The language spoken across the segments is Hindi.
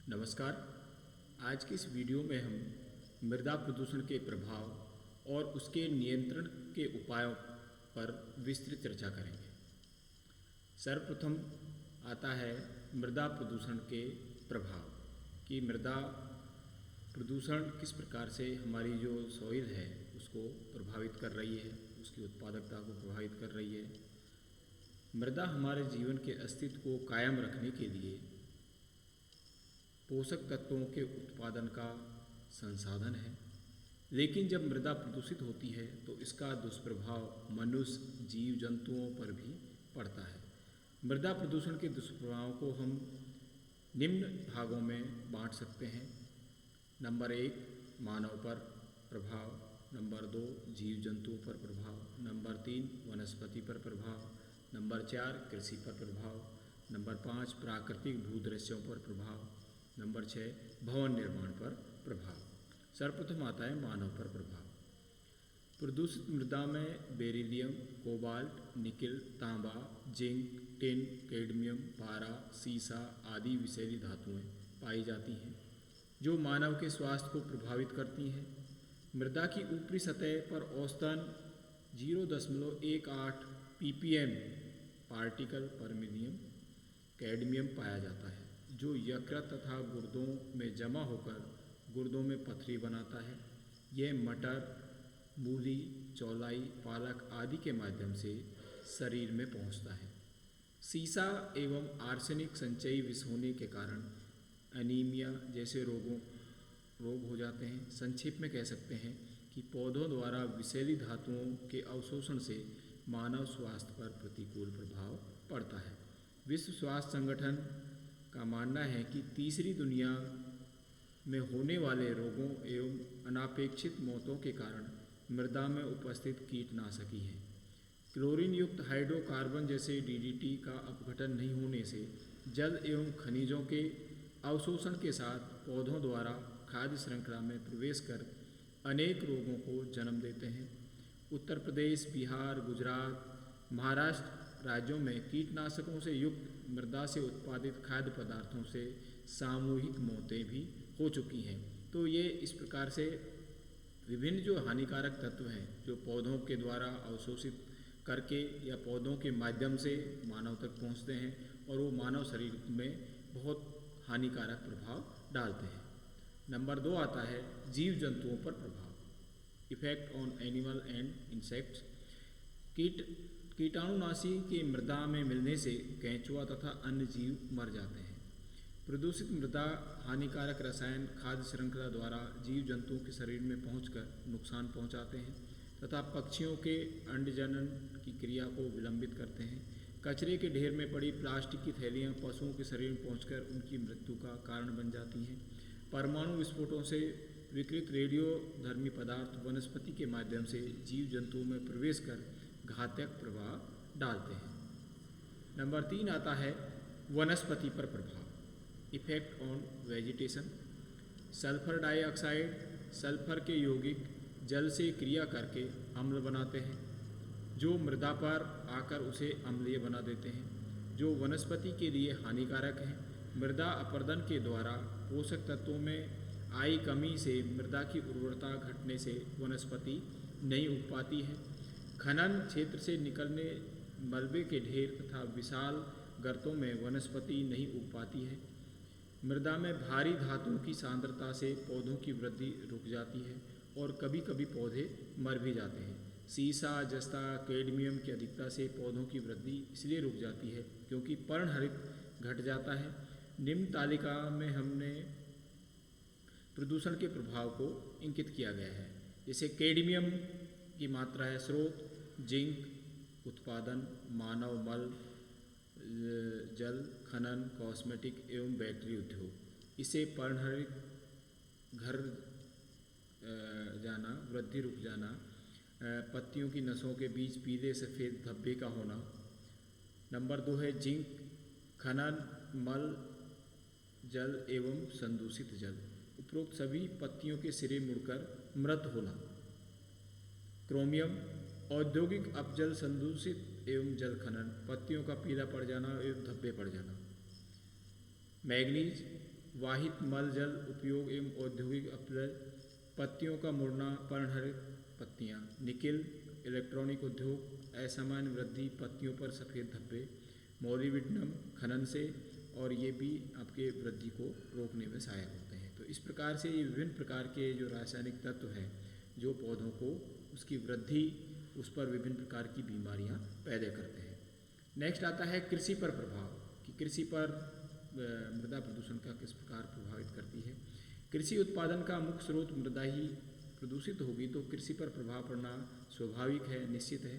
नमस्कार। आज की इस वीडियो में हम मृदा प्रदूषण के प्रभाव और उसके नियंत्रण के उपायों पर विस्तृत चर्चा करेंगे। सर्वप्रथम आता है मृदा प्रदूषण के प्रभाव कि मृदा प्रदूषण किस प्रकार से हमारी जो सॉइल है उसको प्रभावित कर रही है, उसकी उत्पादकता को प्रभावित कर रही है। मृदा हमारे जीवन के अस्तित्व को कायम रखने के लिए पोषक तत्वों के उत्पादन का संसाधन है, लेकिन जब मृदा प्रदूषित होती है तो इसका दुष्प्रभाव मनुष्य, जीव जंतुओं पर भी पड़ता है। मृदा प्रदूषण के दुष्प्रभावों को हम निम्न भागों में बांट सकते हैं। नंबर 1 मानव पर प्रभाव, नंबर 2 जीव जंतुओं पर प्रभाव, नंबर 3 वनस्पति पर प्रभाव, नंबर 4 कृषि पर प्रभाव, नंबर 5 प्राकृतिक भूदृश्यों पर प्रभाव, नंबर 6 भवन निर्माण पर प्रभाव। सर्वप्रथम आता है मानव पर प्रभाव। प्रदूषित मृदा में बेरिलियम, कोबाल्ट, निकिल, तांबा, जिंक, टिन, कैडमियम, पारा, सीसा आदि विषैली धातुएं पाई जाती हैं जो मानव के स्वास्थ्य को प्रभावित करती हैं। मृदा की ऊपरी सतह पर औसतन 0.18 ppm पार्टिकल पर मिलियन कैडमियम पाया जाता है जो यकृत तथा गुर्दों में जमा होकर गुर्दों में पथरी बनाता है। यह मटर, मूली, चौलाई, पालक आदि के माध्यम से शरीर में पहुंचता है। सीसा एवं आर्सेनिक संचयी विष होने के कारण एनीमिया जैसे रोग हो जाते हैं। संक्षेप में कह सकते हैं कि पौधों द्वारा विषैली धातुओं के अवशोषण से मानव स्वास्थ्य पर प्रतिकूल प्रभाव पड़ता है। विश्व स्वास्थ्य संगठन का मानना है कि तीसरी दुनिया में होने वाले रोगों एवं अनापेक्षित मौतों के कारण मृदा में उपस्थित कीटनाशक ही हैं। क्लोरीन युक्त हाइड्रोकार्बन जैसे डीडीटी का अपघटन नहीं होने से जल एवं खनिजों के अवशोषण के साथ पौधों द्वारा खाद्य श्रृंखला में प्रवेश कर अनेक रोगों को जन्म देते हैं। उत्तर प्रदेश, बिहार, गुजरात, महाराष्ट्र राज्यों में कीटनाशकों से युक्त मृदा से उत्पादित खाद्य पदार्थों से सामूहिक मौतें भी हो चुकी हैं। तो ये इस प्रकार से विभिन्न जो हानिकारक तत्व हैं जो पौधों के द्वारा अवशोषित करके या पौधों के माध्यम से मानव तक पहुंचते हैं और वो मानव शरीर में बहुत हानिकारक प्रभाव डालते हैं। नंबर 2 आता है जीव जंतुओं पर प्रभाव, effect on animal and insects. कीटाणुनाशी के मृदा में मिलने से केंचुआ तथा अन्य जीव मर जाते हैं। प्रदूषित मृदा हानिकारक रसायन खाद्य श्रृंखला द्वारा जीव जंतुओं के शरीर में पहुंचकर नुकसान पहुंचाते हैं तथा पक्षियों के अंडजनन की क्रिया को विलंबित करते हैं। कचरे के ढेर में पड़ी प्लास्टिक की थैलियाँ पशुओं के शरीर में पहुंचकर उनकी मृत्यु का कारण बन जाती हैं। परमाणु विस्फोटों से विकृत रेडियोधर्मी पदार्थ वनस्पति के माध्यम से जीव जंतुओं में प्रवेश कर घातक प्रभाव डालते हैं। नंबर 3 आता है वनस्पति पर प्रभाव, effect on vegetation. Sulphur dioxide sulphur के यौगिक जल से क्रिया करके अम्ल बनाते हैं जो मृदा पर आकर उसे अम्लीय बना देते हैं जो वनस्पति के लिए हानिकारक हैं। मृदा अपरदन के द्वारा पोषक तत्वों में आई कमी से मृदा की उर्वरता घटने से वनस्पति नहीं उग पाती है। खनन क्षेत्र से निकलने मलबे के ढेर तथा विशाल गर्तों में वनस्पति नहीं उग पाती है। मृदा में भारी धातुओं की सांद्रता से पौधों की वृद्धि रुक जाती है और कभी कभी पौधे मर भी जाते हैं। सीसा, जस्ता, कैडमियम की अधिकता से पौधों की वृद्धि इसलिए रुक जाती है क्योंकि पर्णहरित घट जाता है। निम्न तालिका में हमने प्रदूषण के प्रभाव को इंकित किया गया है। जैसे कैडमियम की मात्रा है स्रोत, जिंक उत्पादन, मानव मल, जल खनन, कॉस्मेटिक एवं बैटरी उद्योग। इसे पर्णहरित घर जाना, वृद्धि रुक जाना, पत्तियों की नसों के बीच पीले सफ़ेद धब्बे का होना। नंबर 2 है जिंक खनन, मल, जल एवं संदूषित जल। उपरोक्त सभी पत्तियों के सिरे मुड़कर मृत होना। क्रोमियम औद्योगिक अपजल, संदूषित एवं जल खनन, पत्तियों का पीला पड़ जाना एवं धब्बे पड़ जाना। मैग्नीज वाहित मल जल उपयोग एवं औद्योगिक अपव्यय, पत्तियों का मुड़ना, पर्णहरित पत्तियाँ, निकिल, इलेक्ट्रॉनिक उद्योग, असामान्य वृद्धि, पत्तियों पर सफ़ेद धब्बे, मोलिब्डेनम खनन से, और ये भी आपके वृद्धि को रोकने में सहायक होते हैं। तो इस प्रकार से ये विभिन्न प्रकार के जो रासायनिक तत्व हैं जो पौधों को उसकी वृद्धि, उस पर विभिन्न प्रकार की बीमारियां पैदा करते हैं। नेक्स्ट आता है कृषि पर प्रभाव, कि कृषि पर मृदा प्रदूषण का किस प्रकार प्रभावित करती है। कृषि उत्पादन का मुख्य स्रोत मृदा ही प्रदूषित होगी तो कृषि पर प्रभाव पड़ना स्वाभाविक है, निश्चित है।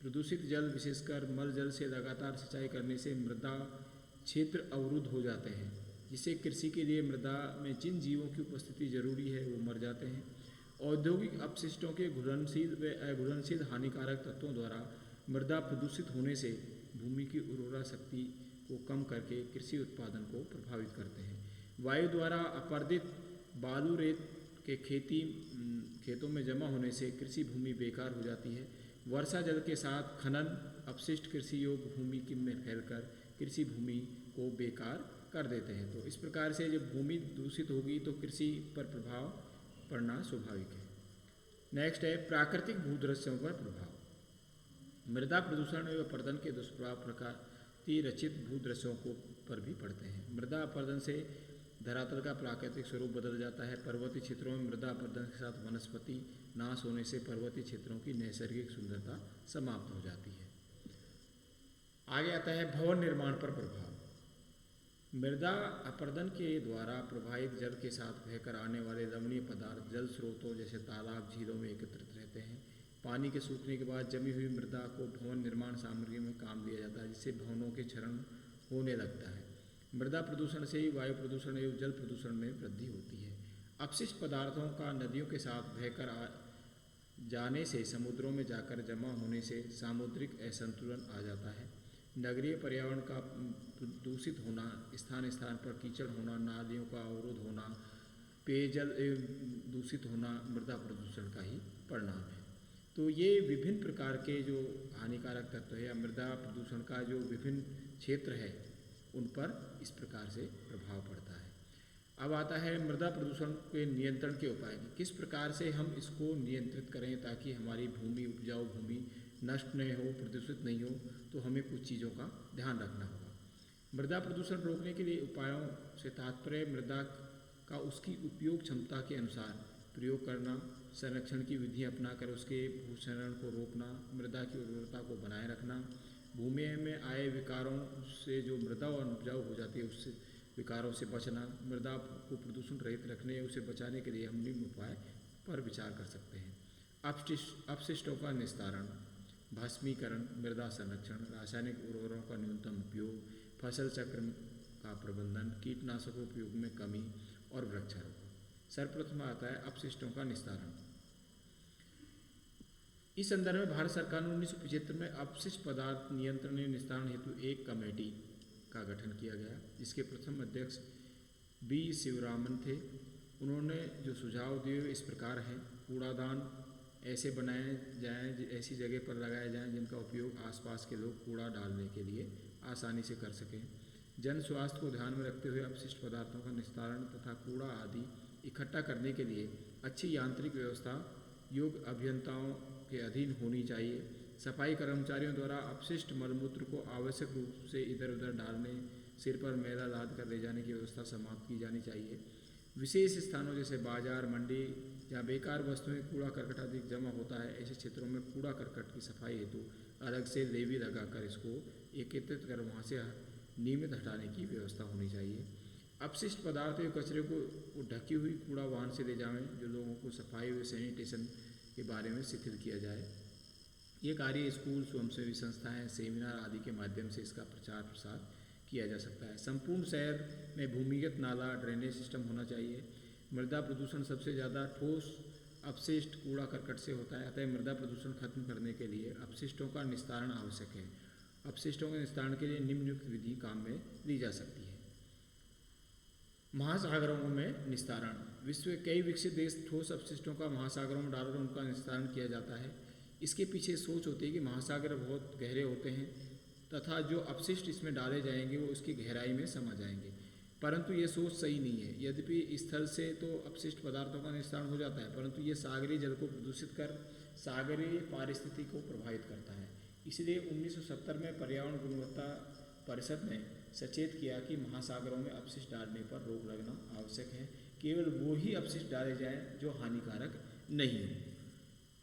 प्रदूषित जल, विशेषकर मल जल से लगातार सिंचाई करने से मृदा क्षेत्र अवरुद्ध हो जाते हैं, जिससे कृषि के लिए मृदा में जिन जीवों की उपस्थिति जरूरी है वो मर जाते हैं। औद्योगिक अपशिष्टों के घुलनशील व अघुलनशील हानिकारक तत्वों द्वारा मृदा प्रदूषित होने से भूमि की उर्वरा शक्ति को कम करके कृषि उत्पादन को प्रभावित करते हैं। वायु द्वारा अपरदित बालू रेत के खेतों में जमा होने से कृषि भूमि बेकार हो जाती है। वर्षा जल के साथ खनन अपशिष्ट कृषि योग्य भूमि में फैलकर कृषि भूमि को बेकार कर देते हैं। तो इस प्रकार से जब भूमि दूषित होगी तो कृषि पर प्रभाव पड़ना स्वाभाविक है। नेक्स्ट है प्राकृतिक भूदृश्यों पर प्रभाव। मृदा प्रदूषण एवं अपरदन के दुष्प्रभाव प्रकृति रचित भूदृश्यों को पर भी पड़ते हैं। मृदा अपरदन से धरातल का प्राकृतिक स्वरूप बदल जाता है। पर्वतीय क्षेत्रों में मृदा अपरदन के साथ वनस्पति नाश होने से पर्वतीय क्षेत्रों की नैसर्गिक सुंदरता समाप्त हो जाती है। आगे आता है भवन निर्माण पर प्रभाव। मृदा अपरदन के द्वारा प्रवाहित जल के साथ बहकर आने वाले लवणीय पदार्थ जल स्रोतों जैसे तालाब, झीलों में एकत्रित रहते हैं। पानी के सूखने के बाद जमी हुई मृदा को भवन निर्माण सामग्री में काम लिया जाता है, जिससे भवनों के क्षरण होने लगता है। मृदा प्रदूषण से ही वायु प्रदूषण एवं जल प्रदूषण में वृद्धि होती है। अपशिष्ट पदार्थों का नदियों के साथ बहकर जाने से समुद्रों में जाकर जमा होने से सामुद्रिक असंतुलन आ जाता है। नगरीय पर्यावरण का दूषित होना, स्थान स्थान पर कीचड़ होना, नालियों का अवरोध होना, पेयजल दूषित होना मृदा प्रदूषण का ही परिणाम है। तो ये विभिन्न प्रकार के जो हानिकारक तत्व है या मृदा प्रदूषण का जो विभिन्न क्षेत्र है उन पर इस प्रकार से प्रभाव पड़ता है। अब आता है मृदा प्रदूषण के नियंत्रण के उपाय, किस प्रकार से हम इसको नियंत्रित करें ताकि हमारी भूमि, उपजाऊ भूमि नष्ट नहीं हो, प्रदूषित नहीं हो। तो हमें कुछ चीज़ों का ध्यान रखना होगा। मृदा प्रदूषण रोकने के लिए उपायों से तात्पर्य मृदा का उसकी उपयोग क्षमता के अनुसार प्रयोग करना, संरक्षण की विधि अपनाकर उसके भूक्षरण को रोकना, मृदा की उर्वरता को बनाए रखना, भूमि में आए विकारों से जो मृदा और उपजाऊ हो जाती है उससे विकारों से बचना, मृदा को प्रदूषण रहित रखने उसे बचाने के लिए हम निम्न उपाय पर विचार कर सकते हैं। अपशिष्टों का निस्तारण, भस्मीकरण, मृदा संरक्षण, रासायनिक उर्वरकों का न्यूनतम उपयोग, फसल चक्र का प्रबंधन, कीटनाशकों उपयोग में कमी और वृक्षारोपण। सर्वप्रथम आता है अपशिष्टों का निस्तारण। इस संदर्भ में भारत सरकार ने 1975 में अपशिष्ट पदार्थ नियंत्रण एवं निस्तारण हेतु एक कमेटी का गठन किया गया, जिसके प्रथम अध्यक्ष बी शिवरामन थे। उन्होंने जो सुझाव दिए इस प्रकार हैं। कूड़ादान ऐसे बनाए जाएं, ऐसी जगह पर लगाए जाएं जिनका उपयोग आसपास के लोग कूड़ा डालने के लिए आसानी से कर सकें। जन स्वास्थ्य को ध्यान में रखते हुए अपशिष्ट पदार्थों का निस्तारण तथा कूड़ा आदि इकट्ठा करने के लिए अच्छी यांत्रिक व्यवस्था योग्य अभियंताओं के अधीन होनी चाहिए। सफाई कर्मचारियों द्वारा अपशिष्ट मलमूत्र को आवश्यक रूप से इधर उधर डालने, सिर पर मैला लाद कर ले जाने की व्यवस्था समाप्त की जानी चाहिए। विशेष स्थानों जैसे बाजार, मंडी या बेकार वस्तुएं, कूड़ा करकट आदि जमा होता है, ऐसे क्षेत्रों में कूड़ा करकट की सफाई हेतु अलग से लेवी लगाकर इसको एकत्रित कर वहाँ से नियमित हटाने की व्यवस्था होनी चाहिए। अपशिष्ट पदार्थ या कचरे को ढकी हुई कूड़ा वाहन से ले जाएं, जो लोगों को सफाई व सैनिटेशन के बारे में शिथिल किया जाए। ये कार्य स्कूल, स्वयंसेवी संस्थाएं, सेमिनार आदि के माध्यम से इसका प्रचार प्रसार किया जा सकता है। संपूर्ण शहर में भूमिगत नाला, ड्रेनेज सिस्टम होना चाहिए। मृदा प्रदूषण सबसे ज़्यादा ठोस अपशिष्ट कूड़ा करकट से होता है, अतः मृदा प्रदूषण खत्म करने के लिए अपशिष्टों का निस्तारण आवश्यक है। अपशिष्टों के निस्तारण के लिए निम्नलिखित विधि काम में ली जा सकती है। महासागरों में निस्तारण। विश्व के कई विकसित देश ठोस अपशिष्टों का महासागरों में डालकर उनका निस्तारण किया जाता है। इसके पीछे सोच होती है कि महासागर बहुत गहरे होते हैं तथा जो अपशिष्ट इसमें डाले जाएंगे वो उसकी गहराई में समा जाएंगे। परंतु ये सोच सही नहीं है। यद्यपि स्थल से तो अपशिष्ट पदार्थों का निस्तारण हो जाता है, परंतु ये सागरीय जल को प्रदूषित कर सागरीय पारिस्थितिकी को प्रभावित करता है। इसलिए 1970 में पर्यावरण गुणवत्ता परिषद ने सचेत किया कि महासागरों में अपशिष्ट डालने पर रोक लगना आवश्यक है। केवल वो ही अपशिष्ट डाले जाएं जो हानिकारक नहीं हो।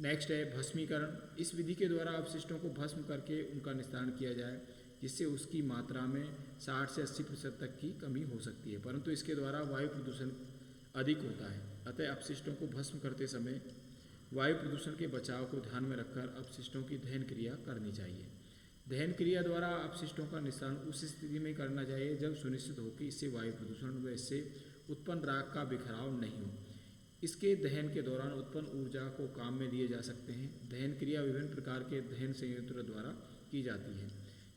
नेक्स्ट है भस्मीकरण। इस विधि के द्वारा अपशिष्टों को भस्म करके उनका निस्तारण किया जाए, जिससे उसकी मात्रा में 60 से 80% तक की कमी हो सकती है, परंतु इसके द्वारा वायु प्रदूषण अधिक होता है। अतः अपशिष्टों को भस्म करते समय वायु प्रदूषण के बचाव को ध्यान में रखकर अपशिष्टों की दहन क्रिया करनी चाहिए। दहन क्रिया द्वारा अपशिष्टों का निस्तारण उस स्थिति में करना चाहिए जब सुनिश्चित हो कि इससे वायु प्रदूषण व इससे उत्पन्न राख का बिखराव नहीं हो। इसके दहन के दौरान उत्पन्न ऊर्जा को काम में लिए जा सकते हैं। दहन क्रिया विभिन्न प्रकार के दहन संयंत्रों द्वारा की जाती है,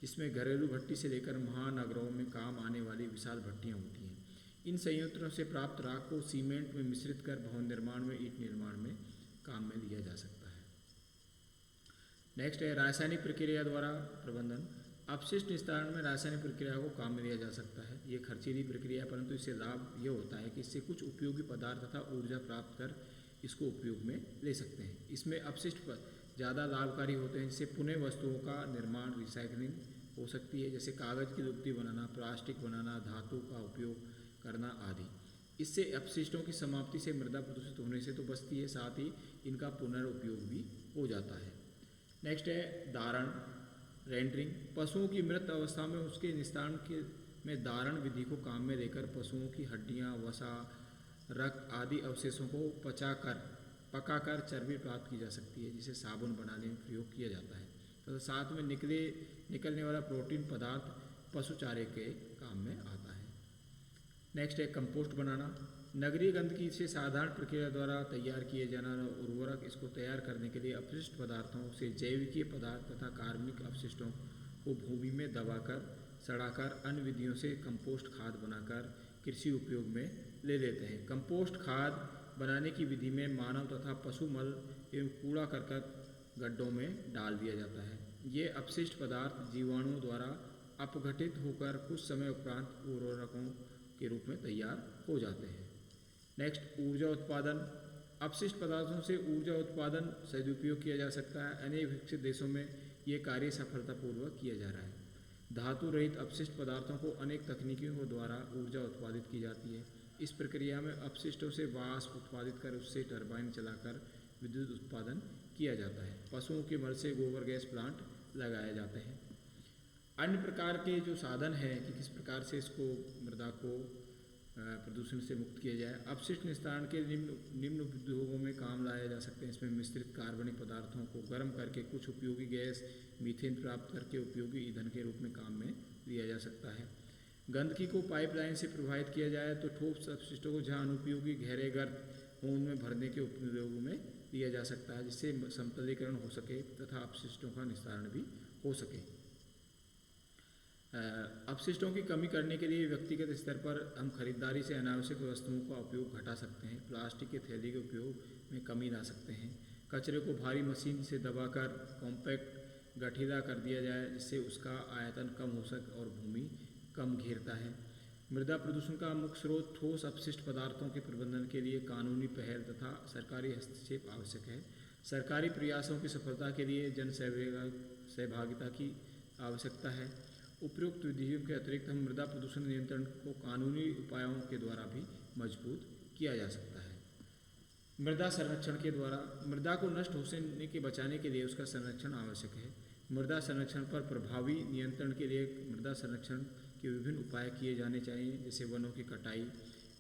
जिसमें घरेलू भट्टी से लेकर महानगरों में काम आने वाली विशाल भट्टियाँ होती हैं। इन संयंत्रों से प्राप्त राख को सीमेंट में मिश्रित कर भवन निर्माण में, ईंट निर्माण में काम में लिया जा सकता है। नेक्स्ट है रासायनिक प्रक्रिया द्वारा प्रबंधन। अपशिष्ट निस्तारण में रासायनिक प्रक्रिया को काम में लिया जा सकता है। ये खर्चीली प्रक्रिया है, परंतु इससे लाभ ये होता है कि इससे कुछ उपयोगी पदार्थ तथा ऊर्जा प्राप्त कर इसको उपयोग में ले सकते हैं। इसमें अपशिष्ट ज़्यादा लाभकारी होते हैं, जिससे पुनः वस्तुओं का निर्माण, रिसाइकलिंग हो सकती है, जैसे कागज़ की लुगदी बनाना, प्लास्टिक बनाना, धातु का उपयोग करना आदि। इससे अपशिष्टों की समाप्ति से मृदा प्रदूषित होने से तो बचती है, साथ ही इनका पुनर्उपयोग भी हो जाता है। नेक्स्ट है दारण, रेंडरिंग। पशुओं की मृत अवस्था में उसके निस्तारण के में दारण विधि को काम में लेकर पशुओं की हड्डियां, वसा, रक्त आदि अवशेषों को पकाकर चर्बी प्राप्त की जा सकती है, जिसे साबुन बनाने में प्रयोग किया जाता है। तो साथ में निकलने वाला प्रोटीन पदार्थ पशु चारे के काम में आता है। नेक्स्ट है कंपोस्ट बनाना। नगरीय गंदगी से साधारण प्रक्रिया द्वारा तैयार किए जाना उर्वरक, इसको तैयार करने के लिए अपशिष्ट पदार्थों से जैविकीय पदार्थ तथा कार्बनिक अपशिष्टों को भूमि में दबाकर, सड़ाकर, अन्य विधियों से कंपोस्ट खाद बनाकर कृषि उपयोग में ले लेते हैं। कंपोस्ट खाद बनाने की विधि में मानव तथा पशु मल एवं कूड़ा करकट गड्ढों में डाल दिया जाता है। ये अपशिष्ट पदार्थ जीवाणुओं द्वारा अपघटित होकर कुछ समय उपरांत उर्वरकों के रूप में तैयार हो जाते हैं। नेक्स्ट ऊर्जा उत्पादन। अपशिष्ट पदार्थों से ऊर्जा उत्पादन सदुपयोग किया जा सकता है। अनेक विकसित देशों में ये कार्य सफलतापूर्वक किया जा रहा है। धातु रहित अपशिष्ट पदार्थों को अनेक तकनीकों द्वारा ऊर्जा उत्पादित की जाती है। इस प्रक्रिया में अपशिष्टों से वाष्प उत्पादित कर उससे टरबाइन चलाकर विद्युत उत्पादन किया जाता है। पशुओं के मल से गोबर गैस प्लांट लगाए जाते हैं। अन्य प्रकार के जो साधन हैं कि किस प्रकार से इसको मृदा को प्रदूषण से मुक्त किया जाए। अपशिष्ट निस्तारण के निम्न उद्योगों में काम लाया जा सकते हैं। इसमें मिश्रित कार्बनिक पदार्थों को गर्म करके कुछ उपयोगी गैस मीथेन प्राप्त करके उपयोगी ईंधन के रूप में काम में लिया जा सकता है। गंदगी को पाइपलाइन से प्रवाहित किया जाए तो ठोस अपशिष्टों को जहाँ अनुपयोगी गहरे गर्त हों उनमें भरने के उपयोग में लिया जा सकता है, जिससे समतलीकरण हो सके तथा अपशिष्टों का निस्तारण भी हो सके। अपशिष्टों की कमी करने के लिए व्यक्तिगत स्तर पर हम खरीदारी से अनावश्यक वस्तुओं का उपयोग घटा सकते हैं। प्लास्टिक के थैली के उपयोग में कमी ला सकते हैं। कचरे को भारी मशीन से दबाकर कॉम्पैक्ट गठीला कर दिया जाए, जिससे उसका आयतन कम हो सके और भूमि कम घेरता है। मृदा प्रदूषण का मुख्य स्रोत ठोस अपशिष्ट पदार्थों के प्रबंधन के लिए कानूनी पहल तथा सरकारी हस्तक्षेप आवश्यक है। सरकारी प्रयासों की सफलता के लिए जन सहभागिता की आवश्यकता है। उपयुक्त विधियों के अतिरिक्त हम मृदा प्रदूषण नियंत्रण को कानूनी उपायों के द्वारा भी मजबूत किया जा सकता है। मृदा संरक्षण के द्वारा मृदा को नष्ट होने के बचाने के लिए उसका संरक्षण आवश्यक है। मृदा संरक्षण पर प्रभावी नियंत्रण के लिए मृदा संरक्षण के विभिन्न उपाय किए जाने चाहिए, जैसे वनों की कटाई,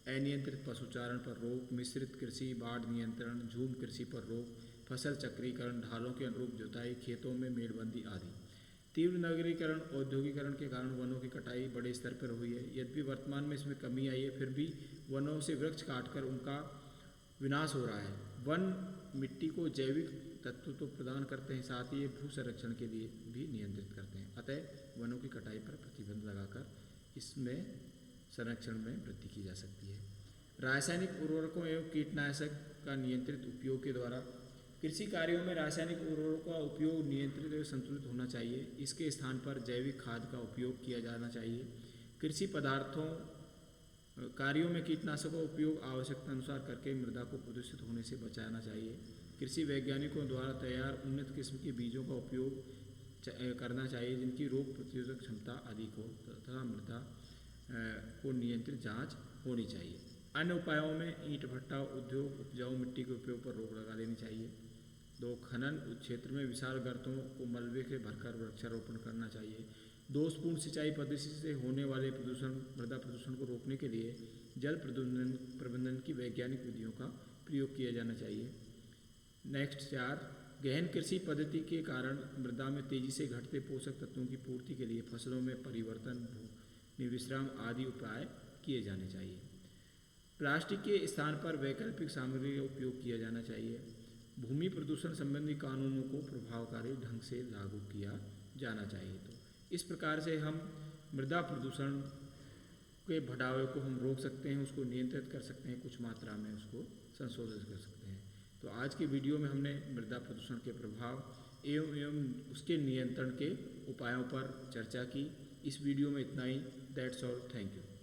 अनियंत्रित पशुचारण पर रोक, मिश्रित कृषि, बाढ़ नियंत्रण, झूम कृषि पर रोक, फसल चक्रीकरण, ढालों के अनुरूप जुताई, खेतों में मेड़बंदी आदि। तीव्र नगरीकरण, औद्योगिकरण के कारण वनों की कटाई बड़े स्तर पर हुई है। यद्यपि वर्तमान में इसमें कमी आई है, फिर भी वनों से वृक्ष काटकर उनका विनाश हो रहा है। वन मिट्टी को जैविक तत्व तो प्रदान करते हैं, साथ ही ये भू संरक्षण के लिए भी नियंत्रित करते हैं। अतः वनों की कटाई पर प्रतिबंध लगाकर इसमें संरक्षण में वृद्धि की जा सकती है। रासायनिक उर्वरकों एवं कीटनाशक का नियंत्रित उपयोग के द्वारा कृषि कार्यों में रासायनिक उर्वरकों का उपयोग नियंत्रित एवं संतुलित होना चाहिए। इसके स्थान पर जैविक खाद का उपयोग किया जाना चाहिए। कृषि पदार्थों कार्यों में कीटनाशकों का उपयोग आवश्यकता अनुसार करके मृदा को प्रदूषित होने से बचाना चाहिए। कृषि वैज्ञानिकों द्वारा तैयार उन्नत किस्म के बीजों का उपयोग करना चाहिए जिनकी रोग प्रतिरोधक क्षमता अधिक हो तथा मृदा को नियंत्रित जांच होनी चाहिए। अन्य उपायों में ईंट भट्टा उद्योग उपजाऊ मिट्टी के उपयोग पर रोक लगा देनी चाहिए। 2 खनन क्षेत्र में विशाल गर्तों को मलबे से भरकर वृक्षारोपण करना चाहिए। दोषपूर्ण सिंचाई पद्धति से होने वाले मृदा प्रदूषण को रोकने के लिए जल प्रबंधन की वैज्ञानिक विधियों का प्रयोग किया जाना चाहिए। नेक्स्ट 4 गहन कृषि पद्धति के कारण मृदा में तेजी से घटते पोषक तत्वों की पूर्ति के लिए फसलों में परिवर्तन, भूमि विश्राम आदि उपाय किए जाने चाहिए। प्लास्टिक के स्थान पर वैकल्पिक सामग्री का उपयोग किया जाना चाहिए। भूमि प्रदूषण संबंधी कानूनों को प्रभावकारी ढंग से लागू किया जाना चाहिए। तो इस प्रकार से हम मृदा प्रदूषण के बढ़ावे को हम रोक सकते हैं, उसको नियंत्रित कर सकते हैं, कुछ मात्रा में उसको संशोधित कर सकते हैं। तो आज के वीडियो में हमने मृदा प्रदूषण के प्रभाव एवं उसके नियंत्रण के उपायों पर चर्चा की। इस वीडियो में इतना ही। That's all. Thank you.